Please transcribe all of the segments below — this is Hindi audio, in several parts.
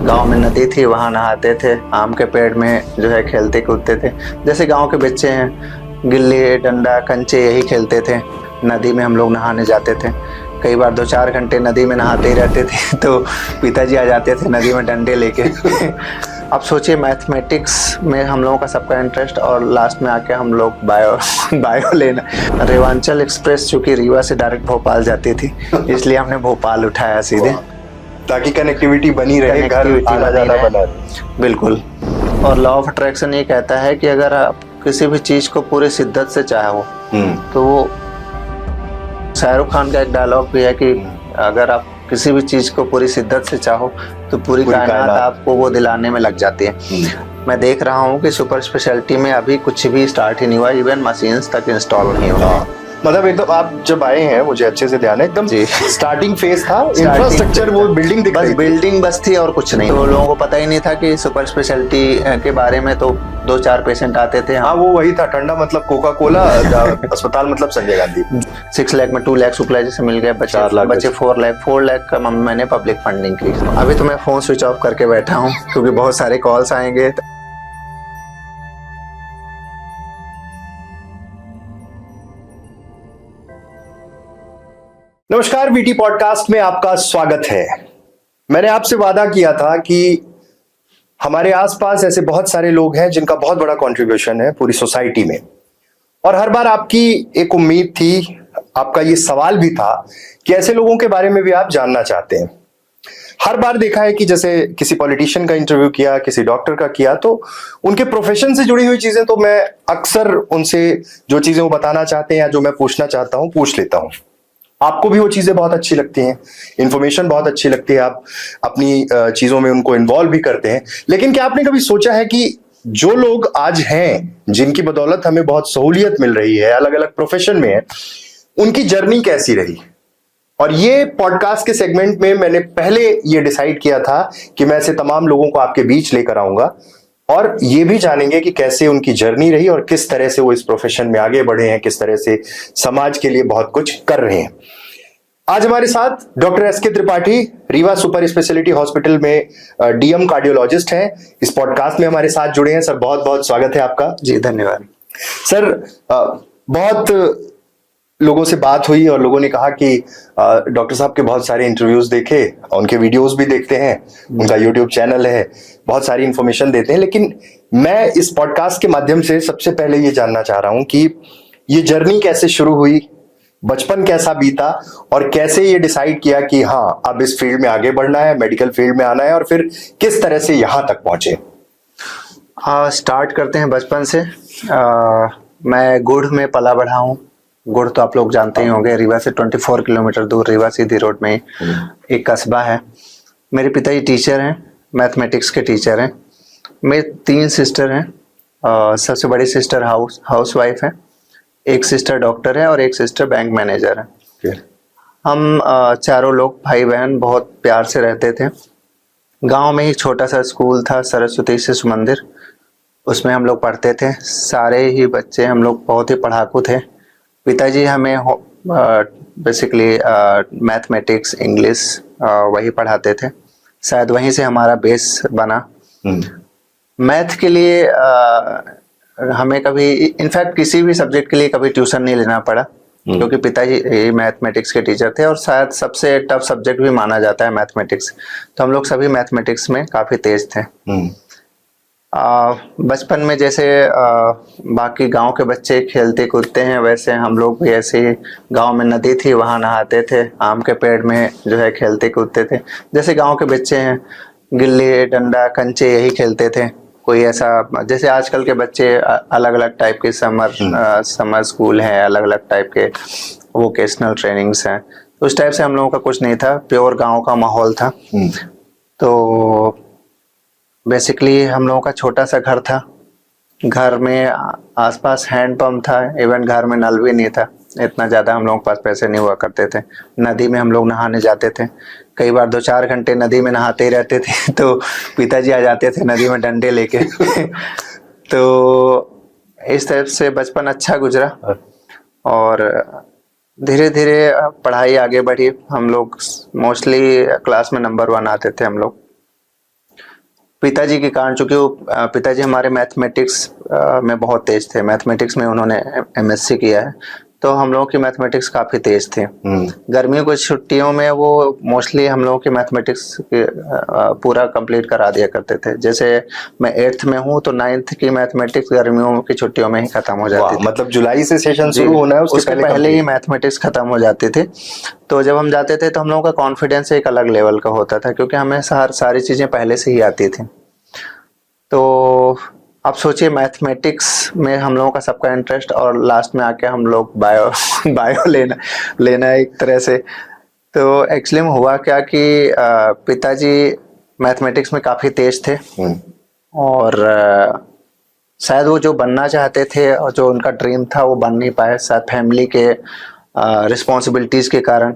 गांव में नदी थी, वहाँ नहाते थे, आम के पेड़ में जो है खेलते कूदते थे। जैसे गांव के बच्चे हैं, गिल्ली डंडा कंचे यही खेलते थे। नदी में हम लोग नहाने जाते थे, कई बार 2-4 घंटे नदी में नहाते ही रहते थे। तो पिताजी आ जाते थे नदी में डंडे लेके। अब सोचिए, मैथमेटिक्स में हम लोगों का सबका इंटरेस्ट, और लास्ट में आके हम लोग बायो लेना। रेवांचल एक्सप्रेस चूंकि रीवा से डायरेक्ट भोपाल जाती थी, इसलिए हमने भोपाल उठाया सीधे, ताकि कनेक्टिविटी बनी रहे, घर आना जाना बना रहे। बिल्कुल। और लॉ ऑफ अट्रैक्शन ये कहता है कि अगर आप किसी भी चीज को पूरी शिद्दत से चाहो तो वो, शाहरुख खान का एक डायलॉग भी है कि अगर आप किसी भी चीज को पूरी शिद्दत से चाहो तो पूरी कायनात आपको वो दिलाने में लग जाती है। मैं देख रहा हूँ कि सुपर स्पेशलिटी में अभी कुछ भी स्टार्ट ही नहीं हुआ, इवन मशीन्स तक इंस्टॉल नहीं हुआ। मतलब एकदम आप जब आए हैं, मुझे अच्छे से ध्यान है, एकदम स्टार्टिंग फेज था, इंफ्रास्ट्रक्चर वो बिल्डिंग दिख रही थी, बिल्डिंग बस थी और कुछ नहीं। तो लोगों को पता ही नहीं था कि सुपर स्पेशलिटी के बारे में। तो 2-4 पेशेंट आते थे। हाँ, वो वही था, ठंडा मतलब कोका कोला, अस्पताल मतलब संजय गांधी। 6 लाख में 2 लाख सुपरवाइजर मिल गए, बच्चे 4 लाख का मैंने पब्लिक फंडिंग की। अभी तो मैं फोन स्विच ऑफ करके बैठा हूँ क्योंकि बहुत सारे कॉल्स आएंगे। नमस्कार, वीटी पॉडकास्ट में आपका स्वागत है। मैंने आपसे वादा किया था कि हमारे आसपास ऐसे बहुत सारे लोग हैं जिनका बहुत बड़ा कंट्रीब्यूशन है पूरी सोसाइटी में, और हर बार आपकी एक उम्मीद थी, आपका ये सवाल भी था कि ऐसे लोगों के बारे में भी आप जानना चाहते हैं। हर बार देखा है कि जैसे किसी पॉलिटिशियन का इंटरव्यू किया, किसी डॉक्टर का किया, तो उनके प्रोफेशन से जुड़ी हुई चीजें तो मैं अक्सर उनसे जो चीजें वो बताना चाहते हैं या जो मैं पूछना चाहता हूं पूछ लेता हूं। आपको भी वो चीजें बहुत अच्छी लगती हैं, इंफॉर्मेशन बहुत अच्छी लगती है, आप अपनी चीजों में उनको इन्वॉल्व भी करते हैं। लेकिन क्या आपने कभी सोचा है कि जो लोग आज हैं, जिनकी बदौलत हमें बहुत सहूलियत मिल रही है, अलग अलग प्रोफेशन में है, उनकी जर्नी कैसी रही? और ये पॉडकास्ट के सेगमेंट में मैंने पहले ये डिसाइड किया था कि मैं ऐसे तमाम लोगों को आपके बीच लेकर आऊंगा और ये भी जानेंगे कि कैसे उनकी जर्नी रही और किस तरह से वो इस प्रोफेशन में आगे बढ़े हैं, किस तरह से समाज के लिए बहुत कुछ कर रहे हैं। आज हमारे साथ doctor S K. Tripathi, Rewa super speciality hospital में डीएम कार्डियोलॉजिस्ट हैं, इस पॉडकास्ट में हमारे साथ जुड़े हैं। सर, बहुत बहुत स्वागत है आपका। जी धन्यवाद सर। बहुत लोगों से बात हुई और लोगों ने कहा कि डॉक्टर साहब के बहुत सारे इंटरव्यूज देखे, उनके वीडियोस भी देखते हैं, उनका यूट्यूब चैनल है, बहुत सारी इंफॉर्मेशन देते हैं। लेकिन मैं इस पॉडकास्ट के माध्यम से सबसे पहले ये जानना चाह रहा हूं कि ये जर्नी कैसे शुरू हुई, बचपन कैसा बीता, और कैसे ये डिसाइड किया कि हाँ, अब इस फील्ड में आगे बढ़ना है, मेडिकल फील्ड में आना है, और फिर किस तरह से यहां तक पहुंचे? स्टार्ट करते हैं बचपन से। मैं गुड़ में पला बढ़ा हूँ। गुड़ तो आप लोग जानते ही होंगे, रीवा से 24 किलोमीटर दूर, रीवा सीधी रोड में एक कस्बा है। मेरे पिताजी टीचर हैं, मैथमेटिक्स के टीचर हैं। मेरे 3 सिस्टर हैं। सबसे बड़ी सिस्टर हाउस वाइफ है, एक सिस्टर डॉक्टर है और एक सिस्टर बैंक मैनेजर है। हम चारों लोग भाई बहन बहुत प्यार से रहते थे। गांव में ही छोटा सा स्कूल था, सरस्वती शिशु मंदिर, उसमें हम लोग पढ़ते थे। सारे ही बच्चे हम लोग बहुत ही पढ़ाकू थे। पिताजी हमें बेसिकली मैथमेटिक्स, इंग्लिश वही पढ़ाते थे। शायद वहीं से हमारा बेस बना। मैथ के लिए हमें कभी, इनफैक्ट किसी भी सब्जेक्ट के लिए कभी ट्यूशन नहीं लेना पड़ा, क्योंकि पिताजी मैथमेटिक्स के टीचर थे और शायद सबसे टफ सब्जेक्ट भी माना जाता है मैथमेटिक्स। तो हम लोग सभी मैथमेटिक्स में काफी तेज थे। बचपन में जैसे बाकी गांव के बच्चे खेलते कूदते हैं, वैसे हम लोग भी ऐसे ही, गांव में नदी थी, वहां नहाते थे, आम के पेड़ में जो है खेलते कूदते थे। जैसे गांव के बच्चे हैं, गिल्ली डंडा कंचे यही खेलते थे। कोई ऐसा, जैसे आजकल के बच्चे अलग अलग टाइप के समर स्कूल हैं, अलग अलग टाइप के वोकेशनल ट्रेनिंग्स हैं, उस टाइप से हम लोगों का कुछ नहीं था, प्योर गाँव का माहौल था। तो बेसिकली हम लोगों का छोटा सा घर था, घर में आसपास हैंडपंप था, इवन घर में नल भी नहीं था, इतना ज़्यादा हम लोगों के पास पैसे नहीं हुआ करते थे। नदी में हम लोग नहाने जाते थे, कई बार 2-4 घंटे नदी में नहाते ही रहते थे। तो पिताजी आ जाते थे नदी में डंडे लेके। तो इस तरह से बचपन अच्छा गुजरा और धीरे धीरे पढ़ाई आगे बढ़ी। हम लोग मोस्टली क्लास में नंबर 1 आते थे हम लोग। पिताजी के कारण, चूंकि वो पिताजी हमारे मैथमेटिक्स में बहुत तेज थे, मैथमेटिक्स में उन्होंने एमएससी किया है, तो हम लोगों की मैथमेटिक्स काफी तेज थे। गर्मियों की छुट्टियों में वो मोस्टली हम लोगों की मैथमेटिक्स पूरा कंप्लीट करा दिया करते थे। जैसे मैं 8th में हूँ तो 9th की मैथमेटिक्स गर्मियों की छुट्टियों में ही खत्म हो जाती थी। मतलब जुलाई से सेशन शुरू होना है, उसके पहले ही मैथमेटिक्स खत्म हो जाती थी। तो जब हम जाते थे तो हम लोगों का कॉन्फिडेंस एक अलग लेवल का होता था, क्योंकि हमें सारी चीजें पहले से ही आती थी। तो आप सोचिए, मैथमेटिक्स में हम लोगों का सबका इंटरेस्ट, और लास्ट में आके हम लोग बायो लेना एक तरह से। तो एक्चुअली में हुआ क्या कि पिताजी मैथमेटिक्स में काफी तेज थे, और शायद वो जो बनना चाहते थे और जो उनका ड्रीम था वो बन नहीं पाए, शायद फैमिली के रिस्पॉन्सिबिलिटीज के कारण।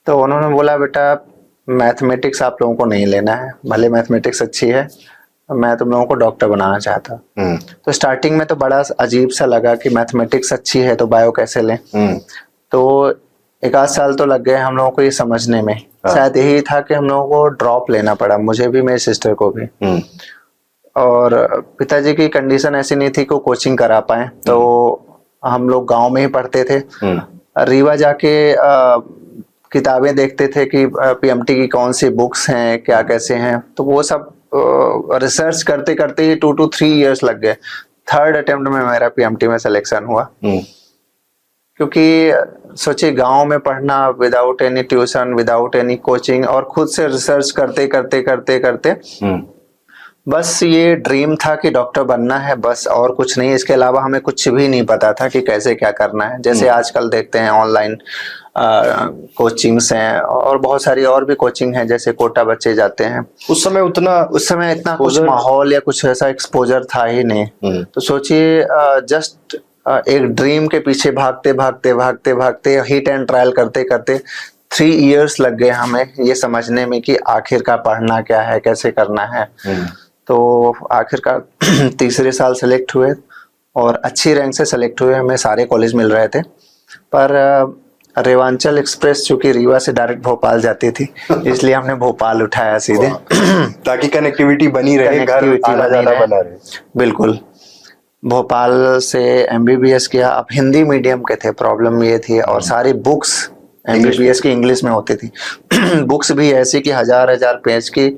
तो उन्होंने बोला, बेटा मैथमेटिक्स आप लोगों को नहीं लेना है, भले मैथमेटिक्स अच्छी है, मैं तुम लोगों को डॉक्टर बनाना चाहता। तो स्टार्टिंग में तो बड़ा अजीब सा लगा कि मैथमेटिक्स अच्छी है तो बायो कैसे लें। तो 1 आध साल तो लग गए हम लोगों को ये समझने में। शायद यही था कि हम लोगों को ड्रॉप लेना पड़ा, मुझे भी, मेरी सिस्टर को भी। और पिताजी की कंडीशन ऐसी नहीं थी कि वो कोचिंग करा पाए, तो हम लोग गांव में ही पढ़ते थे। रीवा जाके किताबें देखते थे कि पीएमटी की कौन सी बुक्स हैं, क्या कैसे हैं। तो वो सब रिसर्च करते करते ही 2 to 3 years लग गए। 3rd अटेम्प्ट में मेरा पीएमटी में सिलेक्शन हुआ। क्योंकि सोचिए, गांव में पढ़ना without any tuition, without any coaching, और खुद से रिसर्च करते करते करते करते बस ये ड्रीम था कि डॉक्टर बनना है, बस, और कुछ नहीं। इसके अलावा हमें कुछ भी नहीं पता था कि कैसे क्या करना है। जैसे आजकल देखते हैं ऑनलाइन कोचिंग्स हैं, और बहुत सारी और भी कोचिंग है, जैसे कोटा बच्चे जाते हैं। उस समय इतना कुछ माहौल या कुछ ऐसा एक्सपोजर था ही नहीं। तो सोचिए, जस्ट एक ड्रीम के पीछे भागते भागते भागते भागते, हिट एंड ट्रायल करते करते 3 years लग गए हमें ये समझने में कि आखिरकार पढ़ना क्या है, कैसे करना है। तो आखिरकार तीसरे साल सेलेक्ट हुए, और अच्छी रैंक से सेलेक्ट हुए। हमें सारे कॉलेज मिल रहे थे, पर रेवांचल एक्सप्रेस चूंकि रीवा से डायरेक्ट भोपाल जाती थी, इसलिए हमने भोपाल उठाया सीधे, ताकि कनेक्टिविटी बनी रहे, घर आना जाना बना रहे। बिल्कुल। भोपाल से एमबीबीएस किया। अब हिंदी मीडियम के थे, प्रॉब्लम ये थी, और सारी बुक्स एमबीबीएस की इंग्लिश में होती थी। बुक्स भी ऐसी कि 1000 पेज की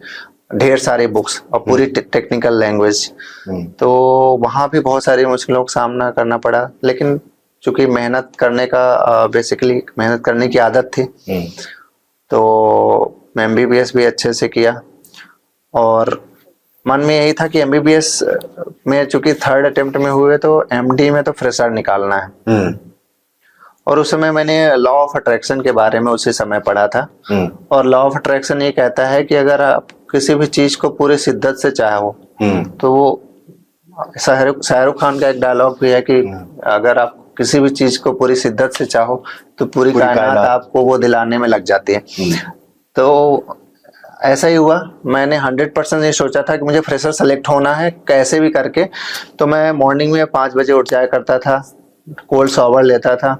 ढेर सारी बुक्स, और पूरी टेक्निकल लैंग्वेज। तो वहां भी बहुत सारी मुश्किलों का सामना करना पड़ा, लेकिन चूंकि मेहनत करने का बेसिकली मेहनत करने की आदत थी, तो मैं एमबीबीएस भी अच्छे से किया। और मन में यही था कि एमबीबीएस में चूंकि 3rd अटेम्प्ट में हुए, तो एमडी में तो फ्रेशर निकालना है। और उस समय मैंने लॉ ऑफ अट्रैक्शन के बारे में उसी समय पढ़ा था। और लॉ ऑफ अट्रैक्शन ये कहता है कि अगर आप किसी भी चीज को पूरी शिद्दत से चाहो, तो वो शाहरुख खान का एक डायलॉग भी है कि अगर आप किसी भी चीज को पूरी शिद्दत से चाहो तो पूरी कायनात आपको वो दिलाने में लग जाती है। तो ऐसा ही हुआ। मैंने 100% ये सोचा था कि मुझे फ्रेशर सेलेक्ट होना है कैसे भी करके। तो मैं मॉर्निंग में 5 बजे उठ जाया करता था, कोल्ड शॉवर लेता था,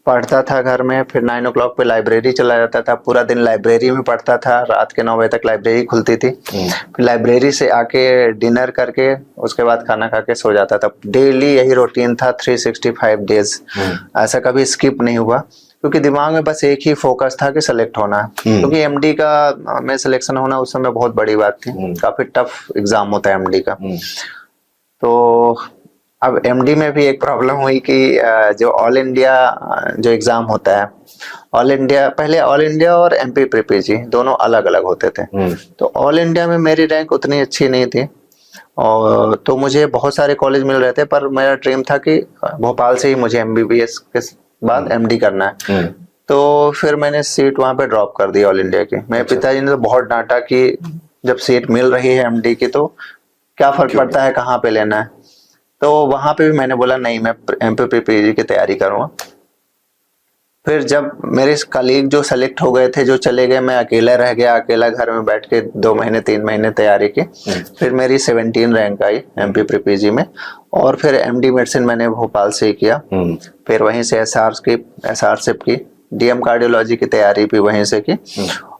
पढ़ता था घर में, फिर 9 o'clock पे लाइब्रेरी चला जाता था, पूरा दिन लाइब्रेरी में पढ़ता था। रात के 9 बजे तक लाइब्रेरी खुलती थी। फिर लाइब्रेरी से आके डिनर करके उसके बाद खाना खा के सो जाता था। डेली यही रूटीन था, 365 डेज। ऐसा कभी स्किप नहीं हुआ, क्योंकि दिमाग में बस एक ही फोकस था कि सेलेक्ट होना है। क्योंकि एमडी का में सिलेक्शन होना उस समय बहुत बड़ी बात थी। काफी टफ एग्जाम होता है एमडी का। तो अब एमडी में भी एक प्रॉब्लम हुई कि जो ऑल इंडिया जो एग्जाम होता है, ऑल इंडिया, पहले ऑल इंडिया और एमपी प्रीपीजी दोनों अलग अलग होते थे। तो ऑल इंडिया में मेरी रैंक उतनी अच्छी नहीं थी, और तो मुझे बहुत सारे कॉलेज मिल रहे थे, पर मेरा ड्रीम था कि भोपाल से ही मुझे एमबीबीएस के बाद एमडी करना है। तो फिर मैंने सीट वहां पे ड्रॉप कर दी ऑल इंडिया की। मेरे पिताजी ने तो बहुत डांटा कि जब सीट मिल रही है एमडी की तो क्या फर्क पड़ता है कहाँ पे लेना है। तो वहां पे भी मैंने बोला नहीं, मैं एमपी प्रीपीजी की तैयारी करूंगा। फिर जब मेरे कलीग जो सेलेक्ट हो गए थे, जो चले गए, मैं अकेला रह गया, अकेला घर में बैठ के 2 महीने 3 महीने तैयारी की। फिर मेरी 17 रैंक आई एमपी प्रीपीजी में, और फिर एमडी मेडिसिन मैंने भोपाल से ही किया। फिर वहीं से एसआरशिप की, डीएम कार्डियोलॉजी की तैयारी भी वहीं से की।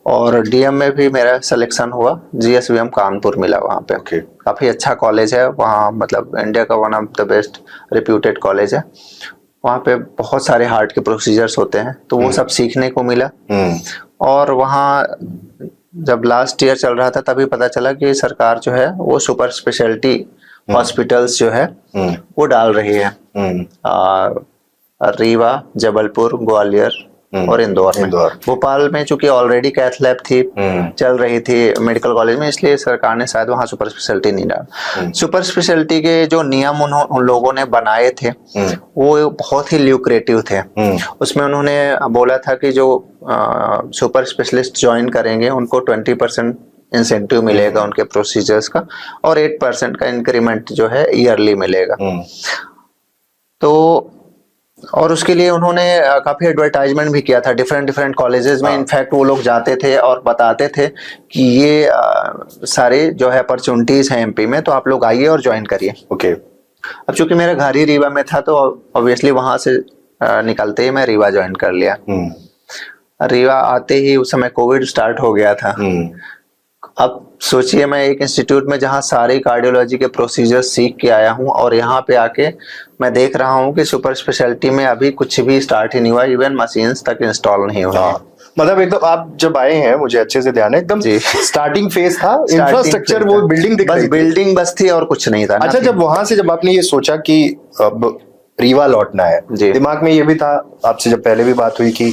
और डीएम में भी मेरा सिलेक्शन हुआ, जीएसवीएम कानपुर मिला वहाँ पे। Okay. काफी अच्छा कॉलेज है वहाँ, मतलब इंडिया का one of the best reputed college है। वहाँ पे बहुत सारे हार्ट के प्रोसीजर्स होते हैं, तो वो सब सीखने को मिला। और वहाँ जब लास्ट ईयर चल रहा था तभी पता चला कि सरकार जो है वो सुपर स्पेशलिटी हॉस्पिटल्स जो है वो डाल रही है रीवा, जबलपुर, ग्वालियर और इंदौर में। भोपाल में चूंकि ऑलरेडी कैथ लैब थी, चल रही थी मेडिकल कॉलेज में, इसलिए सरकार ने शायद वहाँ सुपर स्पेशलिटी नहीं डाला। सुपर स्पेशलिटी के जो नियम उन लोगों ने बनाए थे वो बहुत ही ल्यूक्रेटिव थे। उसमें उन्होंने बोला था कि जो सुपर स्पेशलिस्ट ज्वाइन करेंगे उनको 20% इंसेंटिव मिलेगा उनके प्रोसीजर्स का, और 8% का इंक्रीमेंट जो है ईयरली मिलेगा। तो और उसके लिए उन्होंने काफी एडवर्टाइजमेंट भी किया था डिफरेंट कॉलेजेस में। इनफैक्ट वो लोग जाते थे और बताते थे कि ये सारे जो है अपॉर्चुनिटीज हैं एमपी में, तो आप लोग आइए और ज्वाइन करिए। ओके। अब चूंकि मेरा घर ही रीवा में था तो ऑब्वियसली वहां से निकलते ही मैं रीवा ज्वाइन कर लिया। रीवा आते ही उस समय कोविड स्टार्ट हो गया था। अब सोचिए मैं एक इंस्टीट्यूट में जहाँ सारे कार्डियोलॉजी के प्रोसीजर सीख के आया हूँ और यहाँ पे आके मैं देख रहा हूँ कि सुपर स्पेशलिटी में अभी कुछ भी स्टार्ट ही नहीं हुआ, इवन मशीन्स तक इंस्टॉल नहीं हुई। मतलब एकदम आप जब आए हैं, मुझे अच्छे से ध्यान है, एकदम स्टार्टिंग फेज था, इंफ्रास्ट्रक्चर वो बिल्डिंग दिख रही थी, बिल्डिंग बस थी और कुछ नहीं था। अच्छा, जब वहां से जब आपने ये सोचा कि अब रीवा लौटना है, दिमाग में ये भी था आपसे जब पहले भी बात हुई कि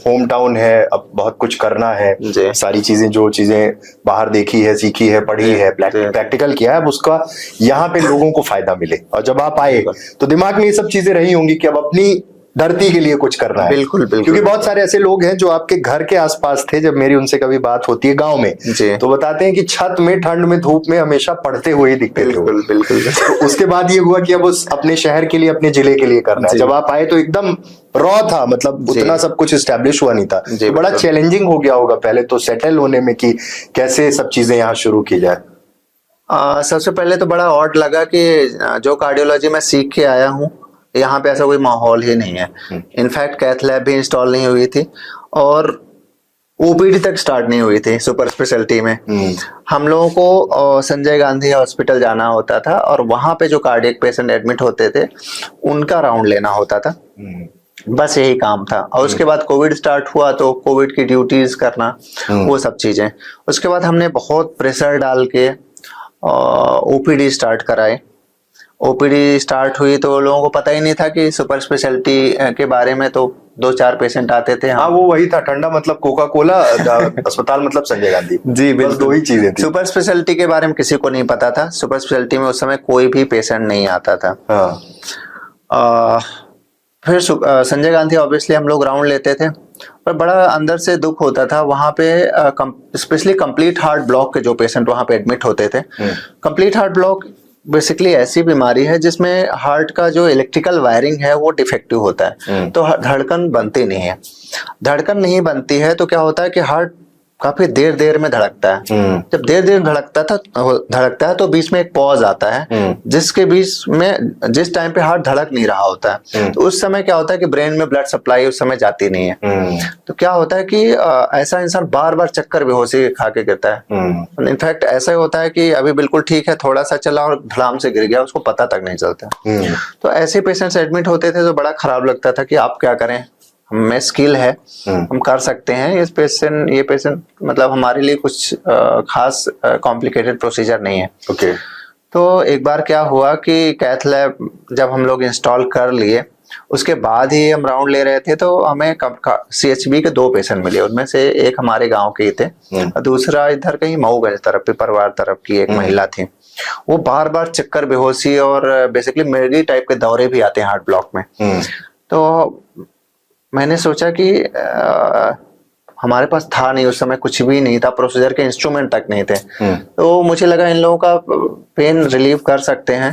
होम टाउन है, अब बहुत कुछ करना है, सारी चीजें जो चीजें बाहर देखी है, सीखी है, पढ़ी है, प्रैक्टिकल किया है, अब उसका यहाँ पे लोगों को फायदा मिले। और जब आप आए तो दिमाग में ये सब चीजें रही होंगी कि अब अपनी धरती के लिए कुछ करना है। बिल्कुल। क्योंकि बहुत सारे ऐसे लोग हैं जो आपके घर के आसपास थे, जब मेरी उनसे कभी बात होती है गांव में, तो बताते हैं कि छत में, ठंड में, धूप में हमेशा पढ़ते हुए ही दिखते थे। बिल्कुल। तो उसके बाद ये हुआ कि अब उस अपने शहर के लिए, अपने जिले के लिए करना है। जब आप आए तो एकदम रॉ था, मतलब उतना सब कुछ एस्टेब्लिश हुआ नहीं था, तो बड़ा चैलेंजिंग हो गया होगा पहले तो सेटल होने में कि कैसे सब चीजें यहाँ शुरू की जाए। सबसे पहले तो बड़ा ऑड लगा कि जो कार्डियोलॉजी में सीख के आया हूँ यहाँ पे ऐसा कोई माहौल ही नहीं है। इनफैक्ट कैथ लैब भी इंस्टॉल नहीं हुई थी और ओपीडी तक स्टार्ट नहीं हुई थी सुपर स्पेशलिटी में। हम लोगों को संजय गांधी हॉस्पिटल जाना होता था और वहां पे जो कार्डियक पेशेंट एडमिट होते थे उनका राउंड लेना होता था, बस यही काम था। और उसके बाद कोविड स्टार्ट हुआ तो कोविड की ड्यूटीज करना, वो सब चीजें। उसके बाद हमने बहुत प्रेशर डाल के ओपीडी स्टार्ट कराए। ओपीडी स्टार्ट हुई तो लोगों को पता ही नहीं था कि सुपर स्पेशलिटी के बारे में, तो 2-4 पेशेंट आते थे। हाँ, वो वही था, ठंडा मतलब कोका कोला, अस्पताल मतलब संजय गांधी। जी बिल्कुल, 2 ही चीजें थी। सुपर स्पेशलिटी के बारे में किसी को नहीं पता था। सुपर स्पेशलिटी में उस समय कोई भी पेशेंट नहीं आता था। फिर संजय गांधी ऑब्वियसली हम लोग राउंड लेते थे, पर बड़ा अंदर से दुख होता था वहां पे, स्पेशली कंप्लीट हार्ट ब्लॉक के जो पेशेंट वहां पे एडमिट होते थे। कंप्लीट हार्ट ब्लॉक बेसिकली ऐसी बीमारी है जिसमें हार्ट का जो इलेक्ट्रिकल वायरिंग है वो डिफेक्टिव होता है, तो धड़कन बनती नहीं है। धड़कन नहीं बनती है तो क्या होता है कि हार्ट काफी देर में धड़कता है। जब देर धड़कता है तो बीच में एक पॉज आता है, जिसके बीच में जिस टाइम पे हार्ट धड़क नहीं रहा होता है, तो उस समय क्या होता है कि ब्रेन में ब्लड सप्लाई उस समय जाती नहीं है। तो क्या होता है कि ऐसा इंसान बार बार चक्कर बेहोशी खा के गिरता है। इनफैक्ट ऐसा होता है कि अभी बिल्कुल ठीक है, थोड़ा सा चला और धड़ाम से गिर गया, उसको पता तक नहीं चलता। तो ऐसे पेशेंट्स एडमिट होते थे तो बड़ा खराब लगता था कि आप क्या करें, हमें स्किल है, हम कर सकते हैं। ये पेशेंट मतलब हमारे लिए कुछ खास कॉम्प्लिकेटेड प्रोसीजर नहीं है। ओके। तो एक बार क्या हुआ कि कैथ लैब जब हम लोग इंस्टॉल कर लिए, उसके बाद ही हम राउंड ले रहे थे तो हमें सीएचबी के 2 पेशेंट मिले। उनमें से एक हमारे गांव के ही थे और दूसरा इधर कहीं मऊगंज तरफ पिपरवार तरफ की एक महिला थी। वो बार बार चक्कर बेहोशी और बेसिकली मिर्गी टाइप के दौरे भी आते हैं हार्ट ब्लॉक में। तो मैंने सोचा कि हमारे पास था नहीं उस समय, कुछ भी नहीं था, प्रोसीजर के इंस्ट्रूमेंट तक नहीं थे। तो मुझे लगा इन लोगों का पेन रिलीव कर सकते हैं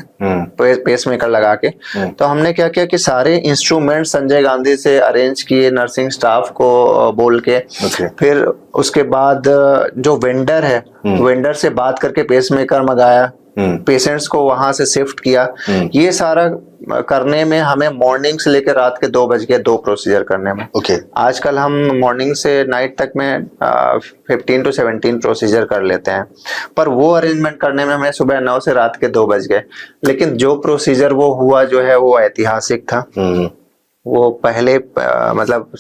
पेस मेकर लगा के। तो हमने क्या किया कि सारे इंस्ट्रूमेंट संजय गांधी से अरेंज किए, नर्सिंग स्टाफ को बोल के। फिर उसके बाद जो वेंडर है, वेंडर से बात करके पेस मेकर मंगाया, पेशेंट्स को वहां से शिफ्ट किया। ये सारा करने में हमें मॉर्निंग से लेकर रात के 2 बज गए 2 प्रोसीजर करने में। आजकल हम मॉर्निंग से नाइट तक में 15 to 17 प्रोसीजर कर लेते हैं, पर वो अरेंजमेंट करने में हमें सुबह 9 से रात के 2 बज गए। लेकिन जो प्रोसीजर वो हुआ जो है वो ऐतिहासिक था। वो पहले मतलब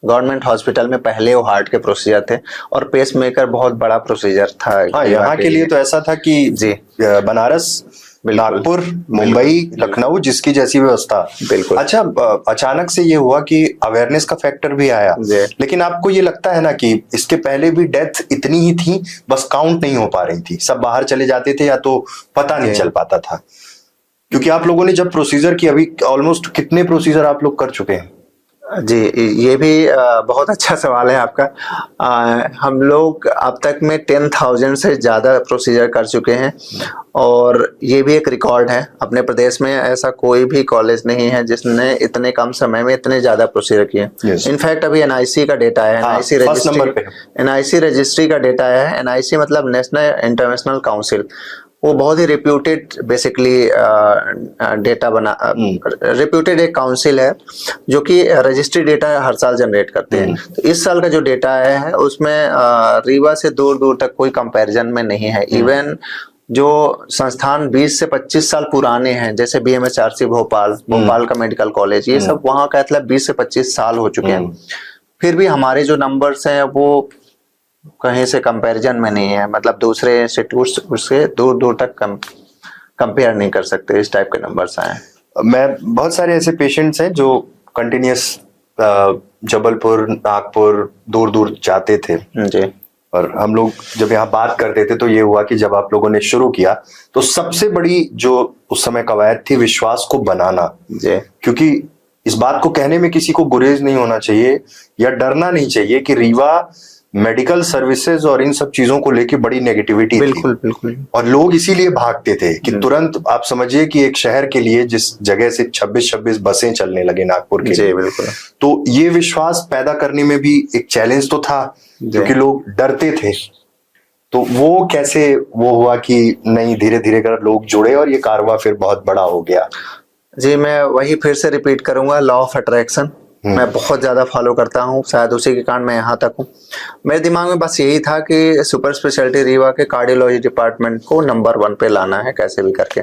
गवर्नमेंट हॉस्पिटल में पहले वो हार्ट के प्रोसीजर थे और पेस मेकर बहुत बड़ा प्रोसीजर था। हाँ, यहाँ के लिए तो ऐसा था कि जी बनारस, नागपुर, मुंबई, लखनऊ, जिसकी जैसी व्यवस्था। बिल्कुल। अच्छा, अचानक से ये हुआ कि अवेयरनेस का फैक्टर भी आया, लेकिन आपको ये लगता है ना कि इसके पहले भी डेथ इतनी ही थी, बस काउंट नहीं हो पा रही थी, सब बाहर चले जाते थे या तो पता नहीं चल पाता था? क्योंकि आप लोगों ने जब प्रोसीजर की, अभी ऑलमोस्ट कितने प्रोसीजर आप लोग कर चुके हैं? जी, ये भी बहुत अच्छा सवाल है आपका। हम लोग अब तक में 10,000 से ज़्यादा प्रोसीजर कर चुके हैं और ये भी एक रिकॉर्ड है। अपने प्रदेश में ऐसा कोई भी कॉलेज नहीं है जिसने इतने कम समय में इतने ज़्यादा प्रोसीजर किए। इनफैक्ट अभी एनआईसी का डेटा है, एनआईसी रजिस्ट्री का डेटा है। एनआईसी मतलब नेशनल इंटरनेशनल काउंसिल, वो बहुत ही रिप्यूटेड बेसिकली डेटा रिप्यूटेड एक काउंसिल है जो कि रजिस्ट्री डेटा हर साल जनरेट करते हैं। तो इस साल का जो डेटा आया है उसमें रीवा से दूर दूर तक कोई कंपैरिजन में नहीं है। इवन जो संस्थान 20 से 25 साल पुराने हैं, जैसे बीएमएचआरसी भोपाल का मेडिकल कॉलेज, ये सब वहाँ का मतलब 20 से 25 साल हो चुके हैं, फिर भी हमारे जो नंबर्स हैं वो कहीं से कंपैरिजन में नहीं है। मतलब दूसरे इंस्टीट्यूट्स उससे दूर दूर तक कंपेयर नहीं कर सकते, इस टाइप के नंबर्स आए। मैं बहुत सारे ऐसे पेशेंट्स हैं जो कंटिन्यूस जबलपुर, नागपुर दूर दूर जाते थे जी, और हम लोग जब यहाँ बात करते थे तो ये हुआ कि जब आप लोगों ने शुरू किया तो सबसे बड़ी जो उस समय कवायद थी विश्वास को बनाना जी। क्योंकि इस बात को कहने में किसी को गुरेज नहीं होना चाहिए या डरना नहीं चाहिए कि रीवा मेडिकल सर्विसेज और इन सब चीजों को लेके बड़ी नेगेटिविटी बिल्कुल थी। बिल्कुल। और लोग इसीलिए भागते थे कि तुरंत आप समझिए कि एक शहर के लिए जिस जगह से 26-26 बसें चलने लगे नागपुर के लिए, बिल्कुल। तो ये विश्वास पैदा करने में भी एक चैलेंज तो था क्योंकि लोग डरते थे। तो वो कैसे वो हुआ कि नहीं, धीरे धीरे कर लोग जुड़े और ये कारवां फिर बहुत बड़ा हो गया? जी, मैं वही फिर से रिपीट करूंगा, लॉ ऑफ अट्रैक्शन मैं बहुत ज्यादा फॉलो करता हूँ, शायद उसी के कारण मैं यहाँ तक हूँ। मेरे दिमाग में बस यही था कि सुपर स्पेशलिटी रीवा के कार्डियोलॉजी डिपार्टमेंट को नंबर 1 पे लाना है कैसे भी करके।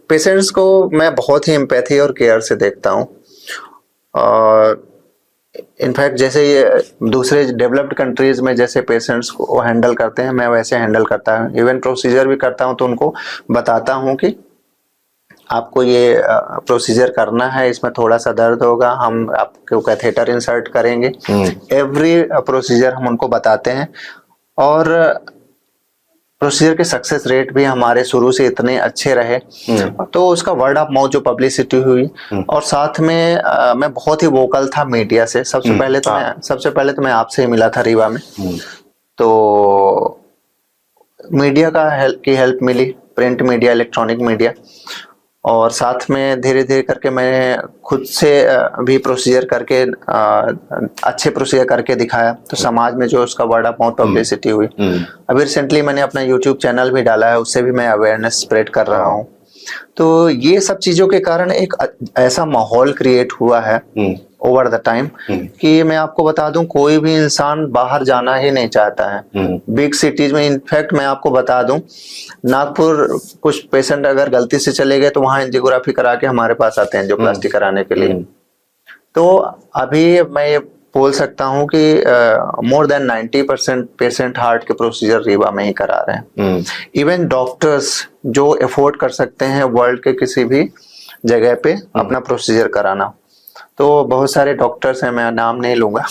पेशेंट्स को मैं बहुत ही एम्पैथी और केयर से देखता हूँ और इनफैक्ट जैसे ये दूसरे डेवलप्ड कंट्रीज में जैसे पेशेंट्स को हैंडल करते हैं, मैं वैसे हैंडल करता हूँ। इवन प्रोसीजर भी करता हूँ तो उनको बताता हूँ कि आपको ये प्रोसीजर करना है, इसमें थोड़ा सा दर्द होगा, हम आपको कैथेटर इंसर्ट करेंगे। एवरी प्रोसीजर हम उनको बताते हैं और प्रोसीजर के सक्सेस रेट भी हमारे शुरू से इतने अच्छे रहे तो उसका वर्ड ऑफ माउथ जो पब्लिसिटी हुई और साथ में मैं बहुत ही वोकल था मीडिया से। सबसे पहले तो मैं आपसे ही मिला था रीवा में, तो मीडिया का हेल्प मिली, प्रिंट मीडिया, इलेक्ट्रॉनिक मीडिया, और साथ में धीरे धीरे करके मैं खुद से भी प्रोसीजर करके अच्छे प्रोसीजर करके दिखाया तो समाज में जो उसका वर्ड ऑफ माउथ पब्लिसिटी हुई। अभी रिसेंटली मैंने अपना यूट्यूब चैनल भी डाला है, उससे भी मैं अवेयरनेस स्प्रेड कर रहा हूँ। तो ये सब चीजों के कारण एक ऐसा माहौल क्रिएट हुआ है ओवर द टाइम कि मैं आपको बता दूं, कोई भी इंसान बाहर जाना ही नहीं चाहता है बिग सिटीज में। इनफैक्ट मैं आपको बता दूं, नागपुर कुछ पेशेंट अगर गलती से चले गए तो वहां एंजियोग्राफी करा के हमारे पास आते हैं एंजियोप्लास्टी कराने के लिए। तो अभी मैं ये बोल सकता हूं कि मोर देन 90% पेशेंट हार्ट के प्रोसीजर रीवा में ही करा रहे हैं। इवन डॉक्टर्स जो एफोर्ड कर सकते हैं वर्ल्ड के किसी भी जगह पे अपना प्रोसीजर कराना, तो बहुत सारे डॉक्टर्स हैं, मैं नाम नहीं लूंगा,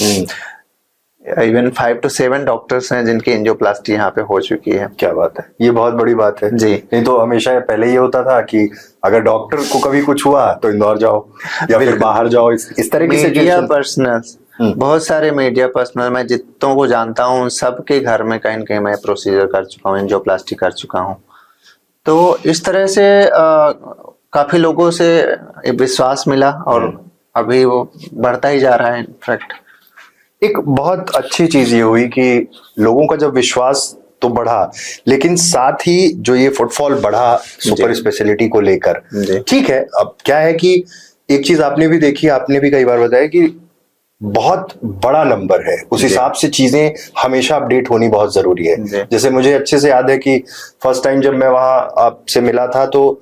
इवन 5 to 7 डॉक्टर्स हैं जिनकी एंजियोप्लास्टी यहाँ पे हो चुकी है। क्या बात है, ये बहुत बड़ी बात है जी। नहीं तो हमेशा पहले ये होता था कि अगर डॉक्टर को कभी कुछ हुआ तो इंदौर जाओ या फिर बाहर जाओ, इस तरह की मीडिया पर्सनल्स, बहुत सारे मीडिया पर्सनल मैं जितनों को जानता हूँ सबके घर में कहीं न कहीं मैं प्रोसीजर कर चुका हूँ, एंजियोप्लास्टी कर चुका हूँ। तो इस तरह से काफी लोगों से विश्वास मिला और अभी वो बढ़ता ही जा रहा है। इनफैक्ट एक बहुत अच्छी चीज ये हुई कि लोगों का जब विश्वास तो बढ़ा, लेकिन साथ ही जो ये फुटफॉल बढ़ा सुपर स्पेशलिटी को लेकर, ठीक है। अब क्या है कि एक चीज आपने भी देखी, आपने भी कई बार बताया कि बहुत बड़ा नंबर है, उस हिसाब से चीजें हमेशा अपडेट होनी बहुत जरूरी है। जैसे मुझे अच्छे से याद है कि फर्स्ट टाइम जब मैं वहां आपसे मिला था तो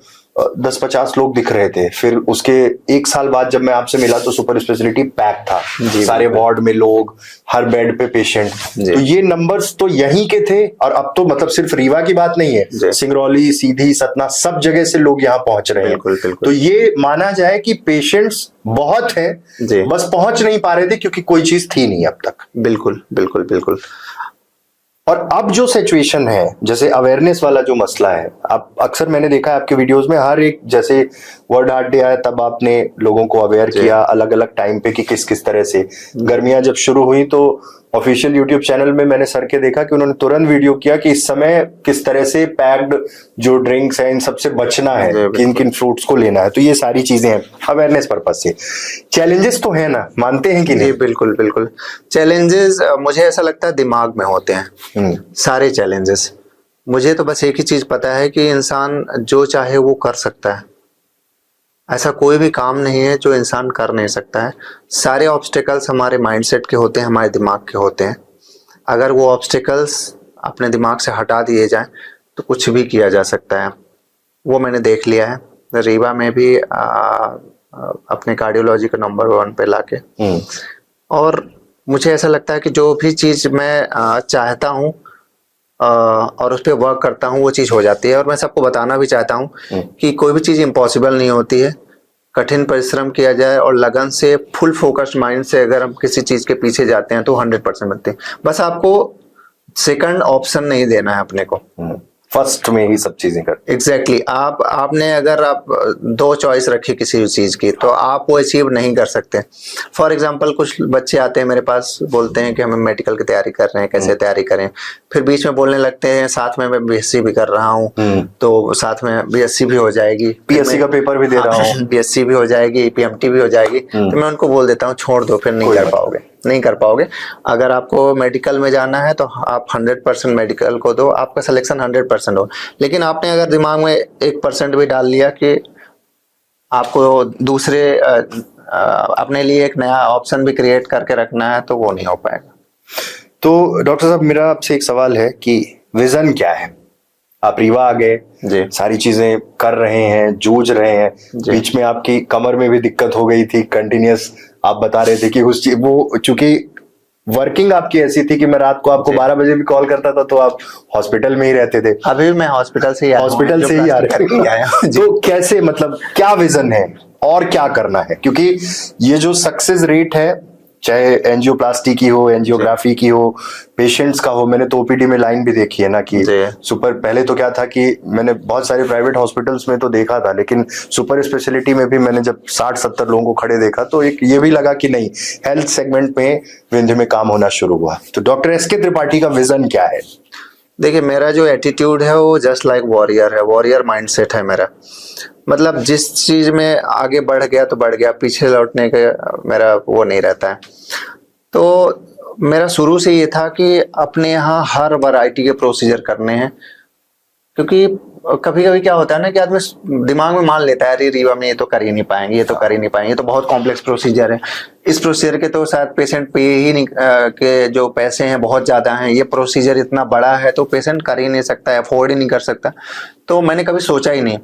10-50 लोग दिख रहे थे, फिर उसके 1 साल बाद जब मैं आपसे मिला तो सुपर स्पेशलिटी पैक था, सारे वार्ड में लोग, हर बेड पे पेशेंट। तो ये नंबर्स तो यहीं के थे, और अब तो मतलब सिर्फ रीवा की बात नहीं है, सिंगरौली, सीधी, सतना, सब जगह से लोग यहाँ पहुंच रहे हैं। तो ये माना जाए कि पेशेंट्स बहुत हैं, बस पहुंच नहीं पा रहे थे क्योंकि कोई चीज थी नहीं अब तक। बिल्कुल बिल्कुल बिल्कुल। और अब जो सिचुएशन है, जैसे अवेयरनेस वाला जो मसला है, आप अक्सर मैंने देखा है आपके वीडियोस में, हर एक जैसे वर्ल्ड हार्ट डे आया तब आपने लोगों को अवेयर किया अलग अलग टाइम पे कि किस किस तरह से। गर्मियां जब शुरू हुई तो ऑफिशियल यूट्यूब चैनल में मैंने सर के देखा कि उन्होंने तुरंत वीडियो किया कि इस समय किस तरह से पैक्ड जो ड्रिंक्स है इन सबसे बचना है, किन किन फ्रूट्स को लेना है। तो ये सारी चीजें हैं अवेयरनेस पर्पज से। चैलेंजेस तो है ना, मानते हैं कि नहीं? बिल्कुल बिल्कुल। चैलेंजेस मुझे ऐसा लगता है दिमाग में होते हैं सारे चैलेंजेस। मुझे तो बस एक ही चीज पता है कि इंसान जो चाहे वो कर सकता है, ऐसा कोई भी काम नहीं है जो इंसान कर नहीं सकता है। सारे ऑब्स्टिकल्स हमारे माइंडसेट के होते हैं, हमारे दिमाग के होते हैं। अगर वो ऑब्स्टिकल्स अपने दिमाग से हटा दिए जाएं तो कुछ भी किया जा सकता है। वो मैंने देख लिया है रीवा में भी, अपने कार्डियोलॉजी को नंबर 1 पे लाके। और मुझे ऐसा लगता है कि जो भी चीज मैं चाहता हूँ और उस पर वर्क करता हूँ वो चीज हो जाती है। और मैं सबको बताना भी चाहता हूँ कि कोई भी चीज इम्पॉसिबल नहीं होती है। कठिन परिश्रम किया जाए और लगन से, फुल फोकस्ड माइंड से अगर हम किसी चीज के पीछे जाते हैं तो 100% बनते हैं। बस आपको सेकंड ऑप्शन नहीं देना है अपने को, फर्स्ट में ही सब चीजें करते। एग्जैक्टली आपने अगर आप 2 चॉइस रखी किसी चीज की तो आप वो अचीव नहीं कर सकते। फॉर एग्जांपल कुछ बच्चे आते हैं मेरे पास, बोलते हैं कि हमें मेडिकल की तैयारी कर रहे हैं, कैसे तैयारी करें। फिर बीच में बोलने लगते हैं साथ में मैं बीएससी भी कर रहा हूँ, तो साथ में बीएससी भी हो जाएगी, पीएससी का पेपर भी दे रहा हूँ, बीएससी भी हो जाएगी, पीएमटी भी हो जाएगी। तो मैं उनको बोल देता हूँ छोड़ दो, फिर नहीं कर पाओगे। अगर आपको मेडिकल में जाना है तो आप 100% मेडिकल को दो, आपका सिलेक्शन 100% हो। लेकिन आपने अगर दिमाग में 1% भी डाल लिया कि आपको दूसरे अपने लिए एक नया ऑप्शन भी क्रिएट करके रखना है, तो वो नहीं हो पाएगा। तो डॉक्टर साहब मेरा आपसे एक सवाल है कि विजन क्या है? आप रीवा आ गए, सारी चीजें कर रहे हैं, जूझ रहे हैं, बीच में आपकी कमर में भी दिक्कत हो गई थी, कंटिन्यूस आप बता रहे थे कि वो चूंकि वर्किंग आपकी ऐसी थी कि मैं रात को आपको 12 बजे भी कॉल करता था तो आप हॉस्पिटल में ही रहते थे। अभी मैं हॉस्पिटल से ही आ रहे हैं। तो कैसे, मतलब क्या विजन है और क्या करना है? क्योंकि ये जो सक्सेस रेट है, चाहे एंजियोप्लास्टी की हो, एंजियोग्राफी की हो, पेशेंट्स का हो, मैंने तो ओपीडी में लाइन भी देखी है ना कि सुपर, पहले तो क्या था कि मैंने बहुत सारे प्राइवेट हॉस्पिटल्स में तो देखा था, लेकिन सुपर स्पेशलिटी में भी मैंने जब 60-70 लोगों को खड़े देखा तो एक ये भी लगा कि नहीं, हेल्थ सेगमेंट में विंध्य में काम होना शुरू हुआ। तो डॉक्टर एस के त्रिपाठी का विजन क्या है? देखिए, मेरा जो एटीट्यूड है वो जस्ट लाइक वॉरियर है, वॉरियर माइंडसेट है मेरा। मतलब जिस चीज में आगे बढ़ गया तो बढ़ गया, पीछे लौटने का मेरा वो नहीं रहता है। तो मेरा शुरू से ये था कि अपने यहाँ हर वैरायटी के प्रोसीजर करने हैं, क्योंकि कभी कभी क्या होता है ना कि आदमी दिमाग में मान लेता है अरे रीवा में ये तो कर ही नहीं पाएंगे, ये तो कर ही नहीं पाएंगे, ये तो बहुत कॉम्प्लेक्स प्रोसीजर है, इस प्रोसीजर के तो शायद पेशेंट पे ही नहीं, के जो पैसे हैं बहुत ज्यादा हैं, ये प्रोसीजर इतना बड़ा है तो पेशेंट कर ही नहीं सकता, अफोर्ड ही नहीं कर सकता। तो मैंने कभी सोचा ही नहीं।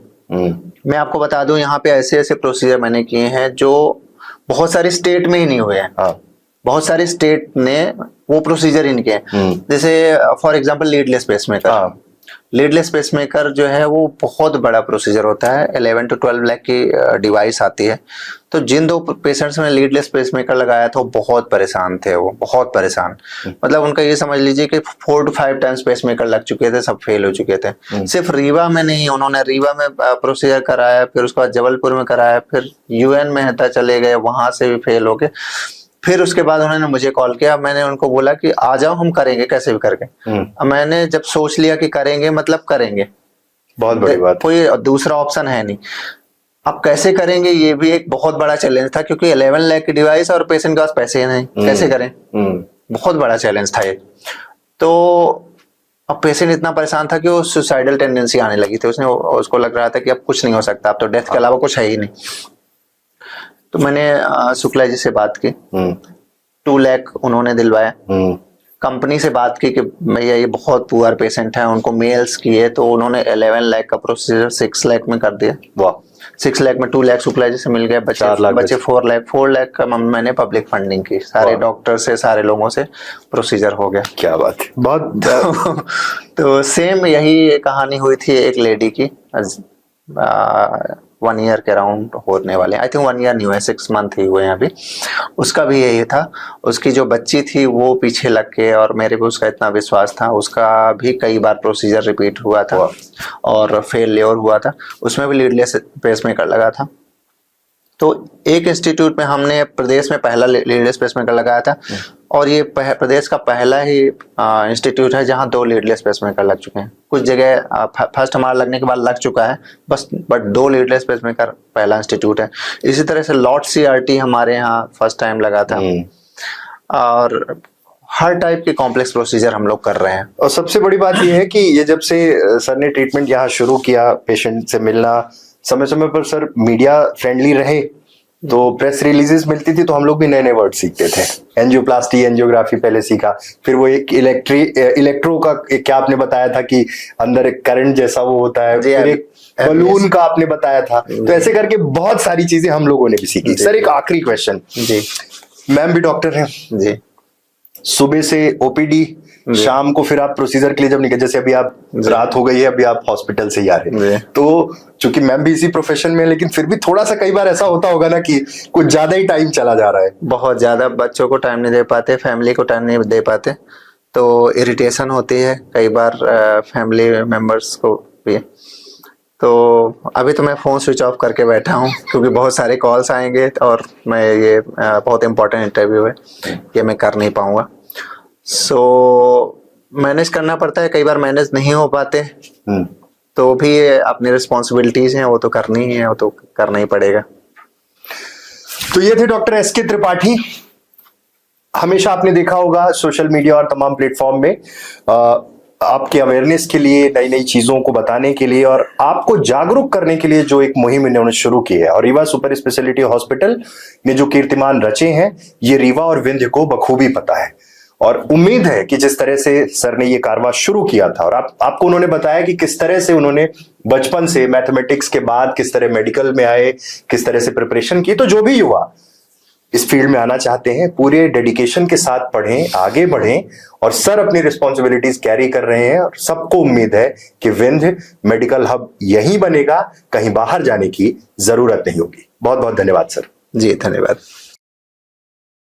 मैं आपको बता दूं, यहाँ पे ऐसे ऐसे प्रोसीजर मैंने किए हैं जो बहुत सारे स्टेट में ही नहीं हुए हैं। बहुत सारे स्टेट ने वो प्रोसीजर ही नहीं किए। जैसे for example leadless pacemaker, leadless pacemaker जो है वो बहुत बड़ा प्रोसीजर होता है, 11 to 12 लाख की डिवाइस आती है। तो जिन 2 पेशेंट्स में लीडलेस पेसमेकर लगाया था वो बहुत परेशान थे, वो बहुत परेशान, मतलब उनका ये समझ लीजिए कि 4 to 5 टाइम्स पेसमेकर लग चुके थे, सब फेल हो चुके थे। सिर्फ रीवा में नहीं, उन्होंने रीवा में प्रोसीजर कराया, फिर उसके बाद जबलपुर में कराया, फिर यूएन मेहता चले गए, वहां से भी फेल हो गए। फिर उसके बाद उन्होंने मुझे कॉल किया, मैंने उनको बोला कि आ जाओ, हम करेंगे कैसे भी करके। मैंने जब सोच लिया कि करेंगे मतलब करेंगे, बहुत बड़ी बात, कोई दूसरा ऑप्शन है नहीं। अब कैसे करेंगे ये भी एक बहुत बड़ा चैलेंज था, क्योंकि 11 लाख की डिवाइस और पेशेंट के पास पैसे नहीं, कैसे करें, बहुत बड़ा चैलेंज था ये। तो अब पेशेंट इतना परेशान था कि वो सुसाइडल टेंडेंसी आने लगी थी, उसको लग रहा था कि अब कुछ नहीं हो सकता, अब तो डेथ के अलावा कुछ है ही नहीं। तो मैंने शुक्ला जी से बात की, 2 लाख उन्होंने दिलवाया। कंपनी से बात की कि भैया ये बहुत पुअर पेशेंट है, उनको मेल्स किए तो उन्होंने 11 लाख का प्रोसीजर 6 लाख में कर दिया। वाह, 6 लाख में 2 लाख शुक्ला जी से मिल गया, बचे 4 लाख का मैंने पब्लिक फंडिंग की, सारे डॉक्टर से, सारे लोगों से प्रोसीजर हो गया। क्या बात है, बहुत तो सेम यही कहानी हुई थी एक लेडी की, 1 ईयर के अराउंड होने वाले, आई थिंक 1 ईयर नहीं हुआ, 6 मंथ ही हुए हैं अभी। उसका भी यही था, उसकी जो बच्ची थी वो पीछे लग के, और मेरे पे उसका इतना विश्वास था, उसका भी कई बार प्रोसीजर रिपीट हुआ था और फेलियर हुआ था, उसमें भी लीडलेस पेसमेकर लगा था। तो एक इंस्टीट्यूट में हमने प्रदेश में पहला लीडलेस पेसमेकर लगाया था, और ये प्रदेश का पहला ही इंस्टीट्यूट है जहां 2 लीडलेस पेसमेकर लग चुके हैं। कुछ जगह फर्स्ट हमारा लगने के बाद लग चुका है बस, बट 2 लीडलेस पेसमेकर पहला इंस्टीट्यूट है। इसी तरह से लॉट CRT हमारे यहाँ फर्स्ट टाइम लगा था, और हर टाइप के कॉम्प्लेक्स प्रोसीजर हम लोग कर रहे हैं। और सबसे बड़ी बात यह है कि ये जब से सर ने ट्रीटमेंट यहाँ शुरू किया, पेशेंट से मिलना समय समय पर सर मीडिया फ्रेंडली रहे, तो प्रेस रिलीजेस मिलती थी तो हम लोग भी नए नए वर्ड सीखते थे। एंजियोप्लास्टी, एंजियोग्राफी पहले सीखा, फिर वो एक इलेक्ट्रो का क्या आपने बताया था कि अंदर एक करंट जैसा वो होता है, फिर एक बलून का आपने बताया था, तो ऐसे करके बहुत सारी चीजें हम लोगों ने भी सीखी। सर एक आखिरी क्वेश्चन जी, मैम भी डॉक्टर हैं जी, सुबह से OPD, शाम को फिर आप प्रोसीजर के लिए जब निकले, जैसे अभी आप रात हो गई है, अभी आप हॉस्पिटल से ही आ रहे हैं, तो चूंकि मैम भी इसी प्रोफेशन में, लेकिन फिर भी थोड़ा सा कई बार ऐसा होता होगा ना कि कुछ ज्यादा ही टाइम चला जा रहा है। बहुत ज्यादा, बच्चों को टाइम नहीं दे पाते, फैमिली को टाइम नहीं दे पाते, तो इरिटेशन होती है कई बार फैमिली मेंबर्स को भी। तो अभी तो मैं फोन स्विच ऑफ करके बैठा हूँ, क्योंकि बहुत सारे कॉल्स आएंगे और मैं ये बहुत इंपॉर्टेंट इंटरव्यू है, ये मैं कर नहीं पाऊंगा। सो मैनेज करना पड़ता है, कई बार मैनेज नहीं हो पाते, तो भी अपनी रिस्पॉन्सिबिलिटीज हैं, वो तो करनी ही है, वो तो करना ही पड़ेगा। तो ये थे डॉक्टर SK त्रिपाठी। हमेशा आपने देखा होगा सोशल मीडिया और तमाम प्लेटफॉर्म में आपके अवेयरनेस के लिए, नई नई चीजों को बताने के लिए और आपको जागरूक करने के लिए जो एक मुहिम इन्होंने शुरू की है, और रीवा सुपर स्पेशलिटी हॉस्पिटल ने जो कीर्तिमान रचे हैं, ये रीवा और विंध्य को बखूबी पता है। और उम्मीद है कि जिस तरह से सर ने ये कारवां शुरू किया था, और आपको उन्होंने बताया कि किस तरह से उन्होंने बचपन से मैथमेटिक्स के बाद किस तरह मेडिकल में आए, किस तरह से प्रिपरेशन की, तो जो भी युवा इस फील्ड में आना चाहते हैं पूरे डेडिकेशन के साथ पढ़ें, आगे बढ़ें, और सर अपनी रिस्पॉन्सिबिलिटीज कैरी कर रहे हैं, और सबको उम्मीद है कि विंध्य मेडिकल हब यहीं बनेगा, कहीं बाहर जाने की जरूरत नहीं होगी। बहुत बहुत धन्यवाद सर। जी धन्यवाद।